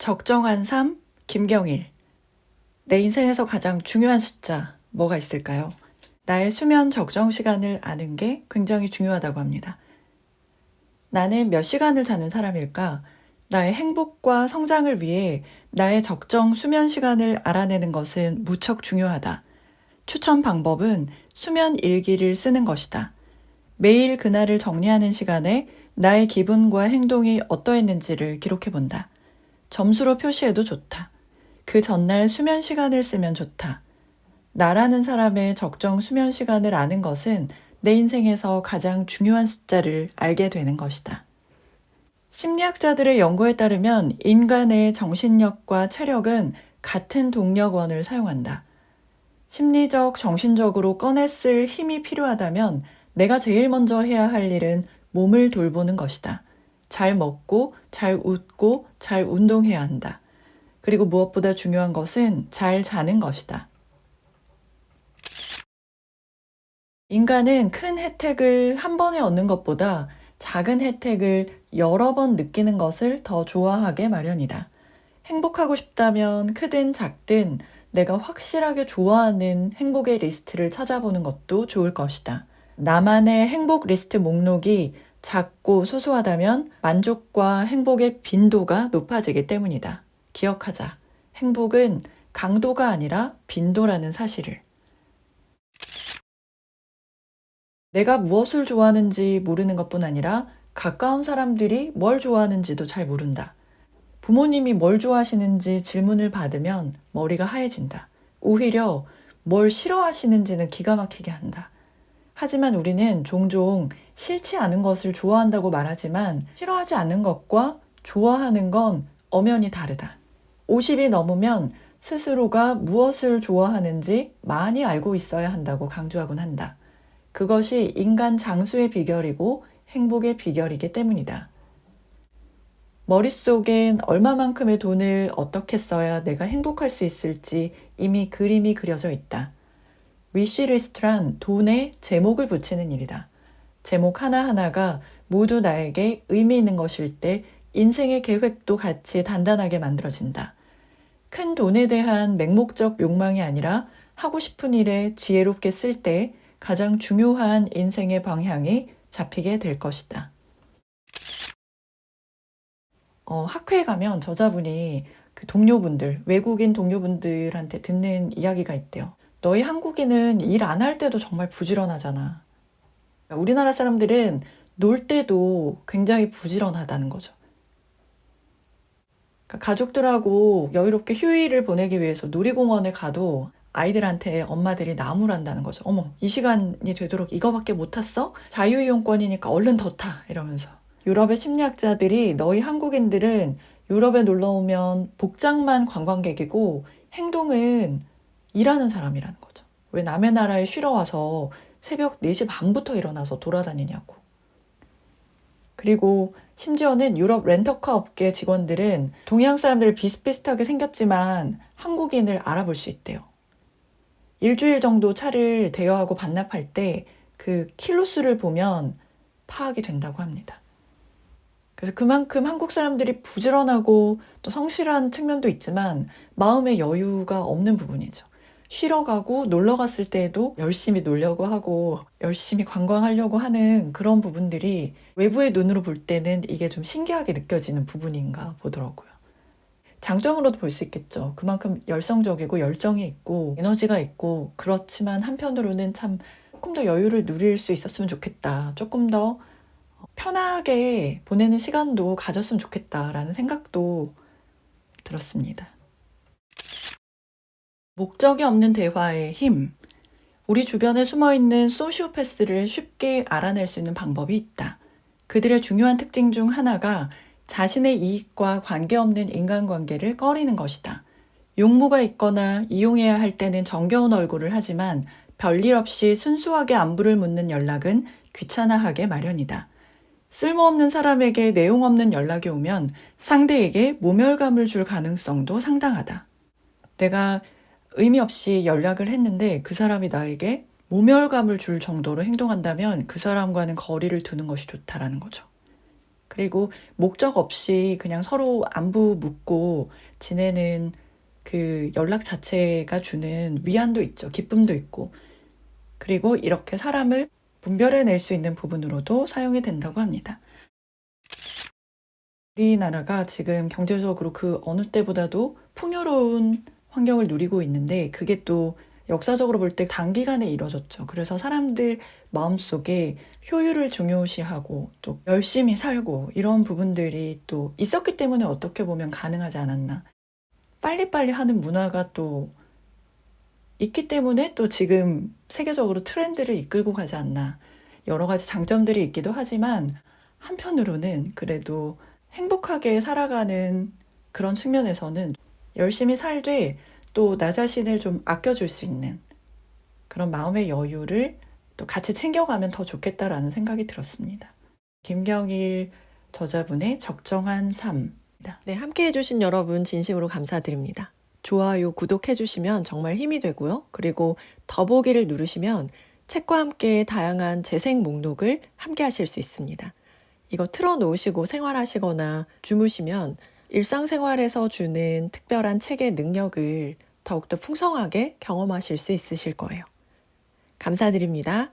적정한 삶, 김경일. 내 인생에서 가장 중요한 숫자, 뭐가 있을까요? 나의 수면 적정 시간을 아는 게 굉장히 중요하다고 합니다. 나는 몇 시간을 자는 사람일까? 나의 행복과 성장을 위해 나의 적정 수면 시간을 알아내는 것은 무척 중요하다. 추천 방법은 수면 일기를 쓰는 것이다. 매일 그날을 정리하는 시간에 나의 기분과 행동이 어떠했는지를 기록해 본다. 점수로 표시해도 좋다. 그 전날 수면 시간을 쓰면 좋다. 나라는 사람의 적정 수면 시간을 아는 것은 내 인생에서 가장 중요한 숫자를 알게 되는 것이다. 심리학자들의 연구에 따르면 인간의 정신력과 체력은 같은 동력원을 사용한다. 심리적, 정신적으로 꺼내 쓸 힘이 필요하다면 내가 제일 먼저 해야 할 일은 몸을 돌보는 것이다. 잘 먹고, 잘 웃고, 잘 운동해야 한다. 그리고 무엇보다 중요한 것은 잘 자는 것이다. 인간은 큰 혜택을 한 번에 얻는 것보다 작은 혜택을 여러 번 느끼는 것을 더 좋아하게 마련이다. 행복하고 싶다면 크든 작든 내가 확실하게 좋아하는 행복의 리스트를 찾아보는 것도 좋을 것이다. 나만의 행복 리스트 목록이 작고 소소하다면 만족과 행복의 빈도가 높아지기 때문이다. 기억하자. 행복은 강도가 아니라 빈도라는 사실을. 내가 무엇을 좋아하는지 모르는 것뿐 아니라 가까운 사람들이 뭘 좋아하는지도 잘 모른다. 부모님이 뭘 좋아하시는지 질문을 받으면 머리가 하얘진다. 오히려 뭘 싫어하시는지는 기가 막히게 한다. 하지만 우리는 종종 싫지 않은 것을 좋아한다고 말하지만 싫어하지 않는 것과 좋아하는 건 엄연히 다르다. 50이 넘으면 스스로가 무엇을 좋아하는지 많이 알고 있어야 한다고 강조하곤 한다. 그것이 인간 장수의 비결이고 행복의 비결이기 때문이다. 머릿속엔 얼마만큼의 돈을 어떻게 써야 내가 행복할 수 있을지 이미 그림이 그려져 있다. 위시리스트란 돈에 제목을 붙이는 일이다. 제목 하나하나가 모두 나에게 의미 있는 것일 때 인생의 계획도 같이 단단하게 만들어진다. 큰 돈에 대한 맹목적 욕망이 아니라 하고 싶은 일에 지혜롭게 쓸 때 가장 중요한 인생의 방향이 잡히게 될 것이다. 학회에 가면 저자분이 그 동료분들, 외국인 동료분들한테 듣는 이야기가 있대요. 너희 한국인은 일 안 할 때도 정말 부지런하잖아. 우리나라 사람들은 놀 때도 굉장히 부지런하다는 거죠. 그러니까 가족들하고 여유롭게 휴일을 보내기 위해서 놀이공원에 가도 아이들한테 엄마들이 나무란다는 거죠. 어머, 이 시간이 되도록 이거밖에 못 탔어? 자유이용권이니까 얼른 더 타. 이러면서. 유럽의 심리학자들이 너희 한국인들은 유럽에 놀러 오면 복장만 관광객이고 행동은 일하는 사람이라는 거죠. 왜 남의 나라에 쉬러 와서 새벽 4시 반부터 일어나서 돌아다니냐고. 그리고 심지어는 유럽 렌터카 업계 직원들은 동양 사람들 비슷비슷하게 생겼지만 한국인을 알아볼 수 있대요. 일주일 정도 차를 대여하고 반납할 때 그 킬로수를 보면 파악이 된다고 합니다. 그래서 그만큼 한국 사람들이 부지런하고 또 성실한 측면도 있지만 마음의 여유가 없는 부분이죠. 쉬러 가고 놀러 갔을 때에도 열심히 놀려고 하고 열심히 관광하려고 하는 그런 부분들이 외부의 눈으로 볼 때는 이게 좀 신기하게 느껴지는 부분인가 보더라고요. 장점으로도 볼 수 있겠죠. 그만큼 열성적이고 열정이 있고 에너지가 있고 그렇지만 한편으로는 참 조금 더 여유를 누릴 수 있었으면 좋겠다. 조금 더 편하게 보내는 시간도 가졌으면 좋겠다라는 생각도 들었습니다. 목적이 없는 대화의 힘. 우리 주변에 숨어있는 소시오패스를 쉽게 알아낼 수 있는 방법이 있다. 그들의 중요한 특징 중 하나가 자신의 이익과 관계없는 인간관계를 꺼리는 것이다. 용무가 있거나 이용해야 할 때는 정겨운 얼굴을 하지만 별일 없이 순수하게 안부를 묻는 연락은 귀찮아하게 마련이다. 쓸모없는 사람에게 내용 없는 연락이 오면 상대에게 모멸감을 줄 가능성도 상당하다. 내가 의미 없이 연락을 했는데 그 사람이 나에게 모멸감을 줄 정도로 행동한다면 그 사람과는 거리를 두는 것이 좋다라는 거죠. 그리고 목적 없이 그냥 서로 안부 묻고 지내는 그 연락 자체가 주는 위안도 있죠. 기쁨도 있고. 그리고 이렇게 사람을 분별해낼 수 있는 부분으로도 사용이 된다고 합니다. 우리나라가 지금 경제적으로 그 어느 때보다도 풍요로운 환경을 누리고 있는데 그게 또 역사적으로 볼 때 단기간에 이뤄졌죠. 그래서 사람들 마음속에 효율을 중요시하고 또 열심히 살고 이런 부분들이 또 있었기 때문에 어떻게 보면 가능하지 않았나. 빨리빨리 하는 문화가 또 있기 때문에 또 지금 세계적으로 트렌드를 이끌고 가지 않나. 여러 가지 장점들이 있기도 하지만 한편으로는 그래도 행복하게 살아가는 그런 측면에서는 열심히 살되 또 나 자신을 좀 아껴줄 수 있는 그런 마음의 여유를 또 같이 챙겨가면 더 좋겠다라는 생각이 들었습니다. 김경일 저자분의 적정한 삶입니다. 네, 함께 해주신 여러분 진심으로 감사드립니다. 좋아요, 구독해주시면 정말 힘이 되고요. 그리고 더보기를 누르시면 책과 함께 다양한 재생 목록을 함께 하실 수 있습니다. 이거 틀어놓으시고 생활하시거나 주무시면 일상생활에서 주는 특별한 책의 능력을 더욱더 풍성하게 경험하실 수 있으실 거예요. 감사드립니다.